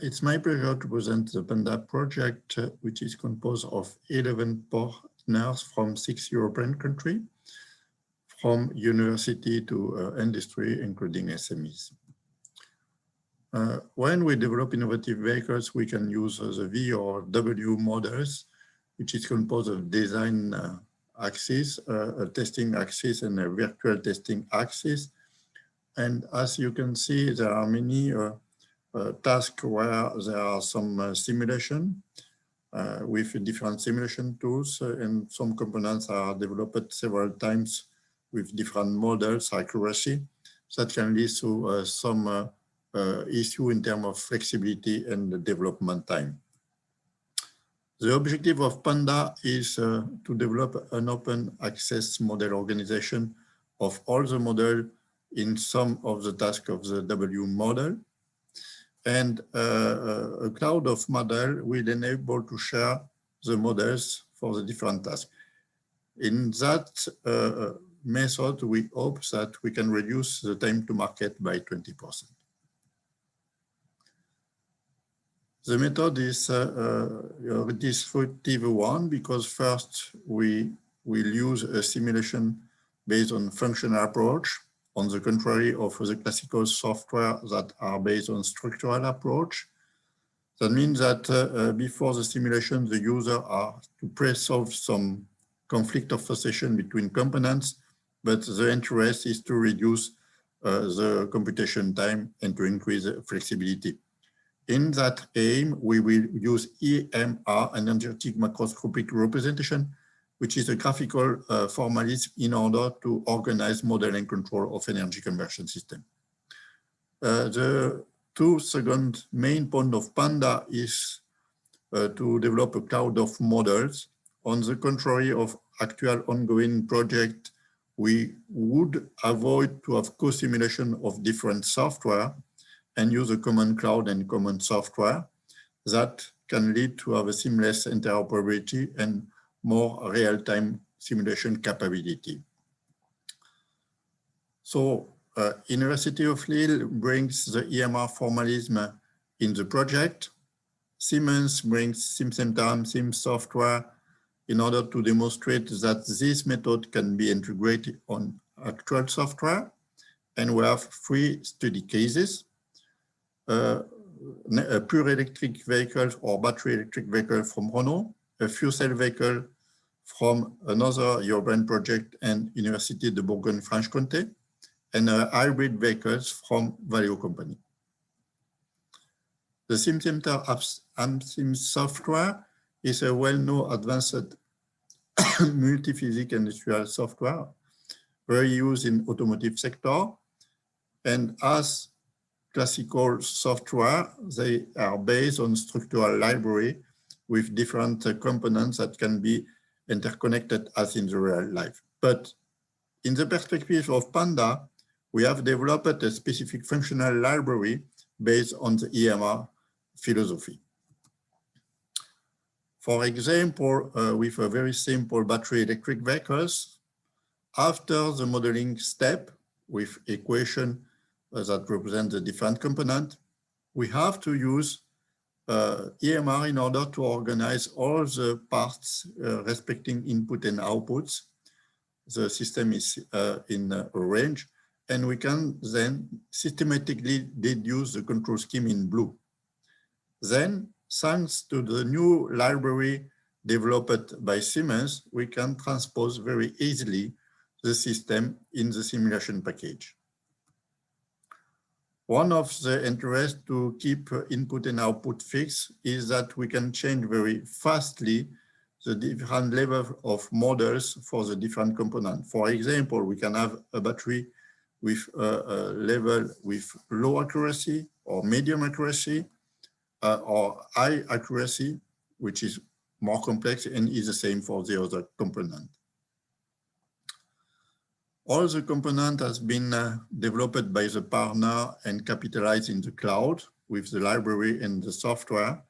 It's my pleasure to present the Panda project, which is composed of 11 partners from 6 European countries, from university to industry, including SMEs. When we develop innovative vehicles, we can use the V or W models, which is composed of design axis, a testing axis, and a virtual testing axis. And as you can see, there are many tasks where there are some simulation with different simulation tools, and some components are developed several times with different models accuracy that can lead to some issue in terms of flexibility and the development time. The objective of Panda is to develop an open access model organization of all the model in some of the tasks of the W model. And a cloud of model will enable to share the models for the different tasks. In that method, we hope that we can reduce the time to market by 20%. The method is a disruptive one because first we will use a simulation based on functional approach, on the contrary of the classical software that are based on structural approach. That means that before the simulation, the user are to pre-solve some conflict of association between components, but the interest is to reduce the computation time and to increase flexibility. In that aim, we will use EMR, an energetic macroscopic representation, which is a graphical formalism in order to organize model and control of energy conversion system. The second main point of Panda is to develop a cloud of models. On the contrary of actual ongoing project, we would avoid to have co-simulation of different software and use a common cloud and common software that can lead to have a seamless interoperability and more real-time simulation capability. So University of Lille brings the EMR formalism in the project. Siemens brings Simcenter Amesim software in order to demonstrate that this method can be integrated on actual software. And we have 3 study cases. A pure electric vehicle or battery electric vehicle from Renault, a fuel cell vehicle from another European project and Université de Bourgogne-Franche-Comté, and hybrid vehicles from Valeo company. The Simcenter Amesim software is a well-known advanced multi-physics industrial software, very used in automotive sector, and as classical software, they are based on structural library with different components that can be interconnected as in the real life. But in the perspective of Panda, we have developed a specific functional library based on the EMR philosophy. For example, with a very simple battery electric vehicles, after the modeling step with equation that represent the different component, we have to use EMR in order to organize all the parts respecting input and outputs. The system is in a range, and we can then systematically deduce the control scheme in blue. Then, thanks to the new library developed by Siemens, we can transpose very easily the system in the simulation package. One of the interests to keep input and output fixed is that we can change very fastly the different level of models for the different components. For example, we can have a battery with a level with low accuracy or medium accuracy or high accuracy, which is more complex and is the same for the other component. All the component has been developed by the partner and capitalized in the cloud with the library and the software.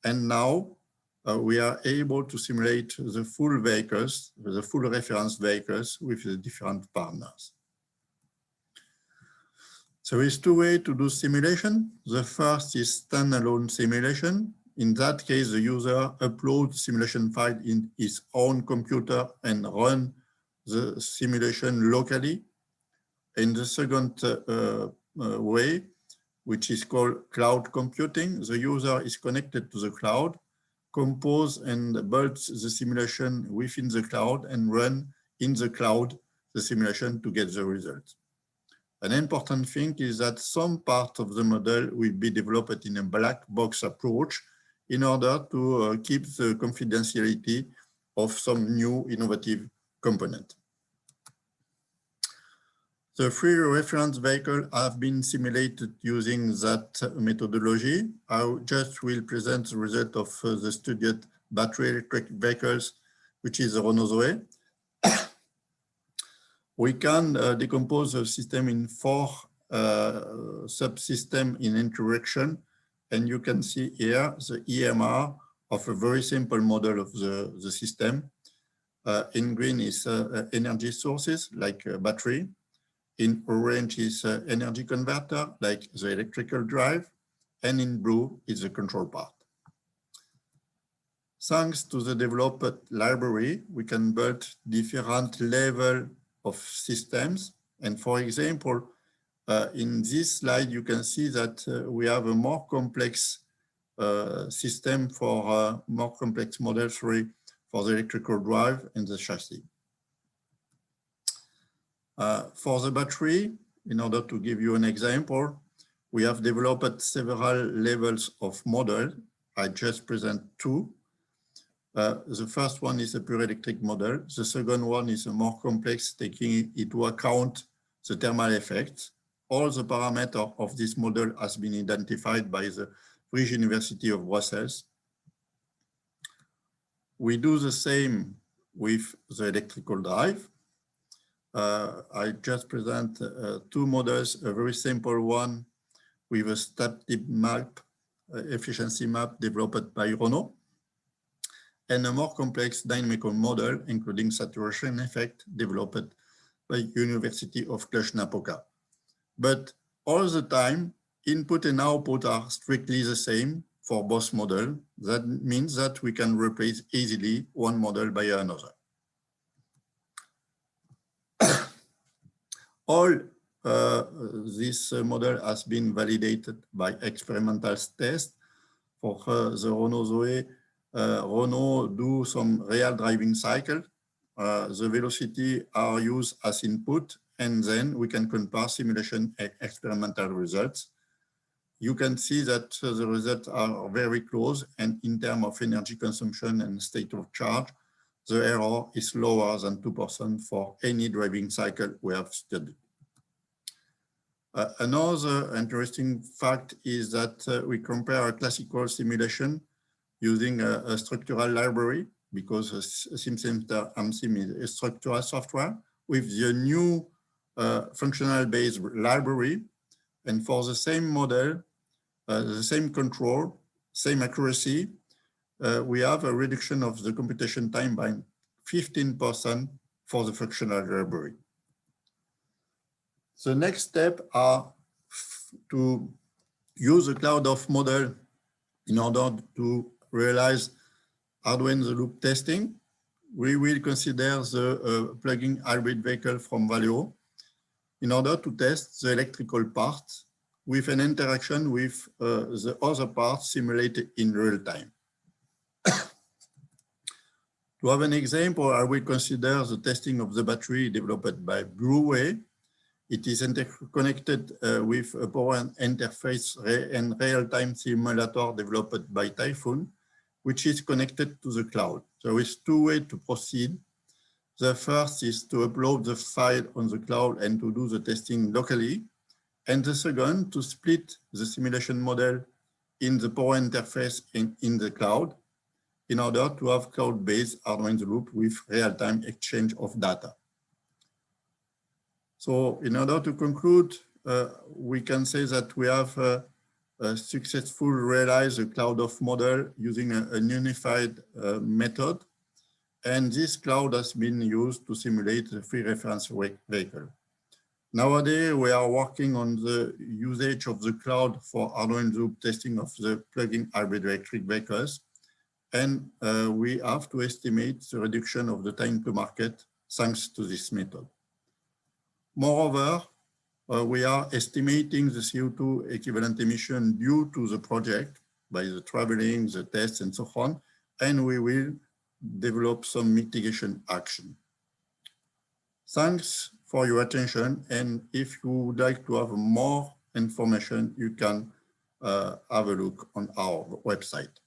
And now we are able to simulate the full vehicles, the full reference vehicles with the different partners. There is two ways to do simulation. The first is standalone simulation. In that case, the user uploads simulation file in his own computer and run the simulation locally. And the second way, which is called cloud computing, the user is connected to the cloud, compose and builds the simulation within the cloud and run in the cloud the simulation to get the results. An important thing is that some part of the model will be developed in a black box approach in order to keep the confidentiality of some new innovative component. The three reference vehicles have been simulated using that methodology. I just will present the result of the studied battery electric vehicles, which is the Renault Zoe. We can decompose the system in four subsystems in interaction. And you can see here the EMR of a very simple model of the system. In green is energy sources like battery. In orange is energy converter like the electrical drive. And in blue is the control part. Thanks to the developed library, we can build different levels of systems. And for example, in this slide, you can see that we have a more complex system for more complex model 3 for the electrical drive and the chassis. For the battery, in order to give you an example, we have developed several levels of model. I just present two. The first one is a pure electric model. The second one is a more complex, taking into account the thermal effects. All the parameters of this model has been identified by the Vrije University of Brussels. We do the same with the electrical drive. I just present two models, a very simple one with a step-tip map, efficiency map developed by Renault, and a more complex dynamical model, including saturation effect, developed by University of Cluj-Napoca. But all the time, input and output are strictly the same for both models. That means that we can replace easily one model by another. All this model has been validated by experimental tests. For the Renault Zoe, Renault do some real driving cycle. The velocity are used as input, and then we can compare simulation and experimental results. You can see that the results are very close, and in terms of energy consumption and state of charge, the error is lower than 2% for any driving cycle we have studied. Another interesting fact is that we compare a classical simulation using a structural library, because Simcenter Amesim is a structural software, with the new functional-based library. And for the same model, the same control, same accuracy, we have a reduction of the computation time by 15% for the functional library. The next step are to use a cloud of model in order to realize hardware-in-the-loop testing. We will consider the plug-in hybrid vehicle from Valeo in order to test the electrical parts with an interaction with the other parts simulated in real time. To have an example, I will consider the testing of the battery developed by Blueway. It is interconnected with a power interface and real-time simulator developed by Typhoon, which is connected to the cloud. There is two ways to proceed. The first is to upload the file on the cloud and to do the testing locally. And the second, to split the simulation model in the power interface and in the cloud in order to have cloud-based hardware-in-the-loop with real-time exchange of data. So in order to conclude, we can say that we have successfully realized a cloud of model using an unified method. And this cloud has been used to simulate the free reference vehicle. Nowadays, we are working on the usage of the cloud for Arduino Loop testing of the plug-in hybrid electric vehicles. And we have to estimate the reduction of the time to market thanks to this method. Moreover, we are estimating the CO2 equivalent emission due to the project by the traveling, the tests, and so on, and we will develop some mitigation action. Thanks for your attention, and if you would like to have more information, you can have a look on our website.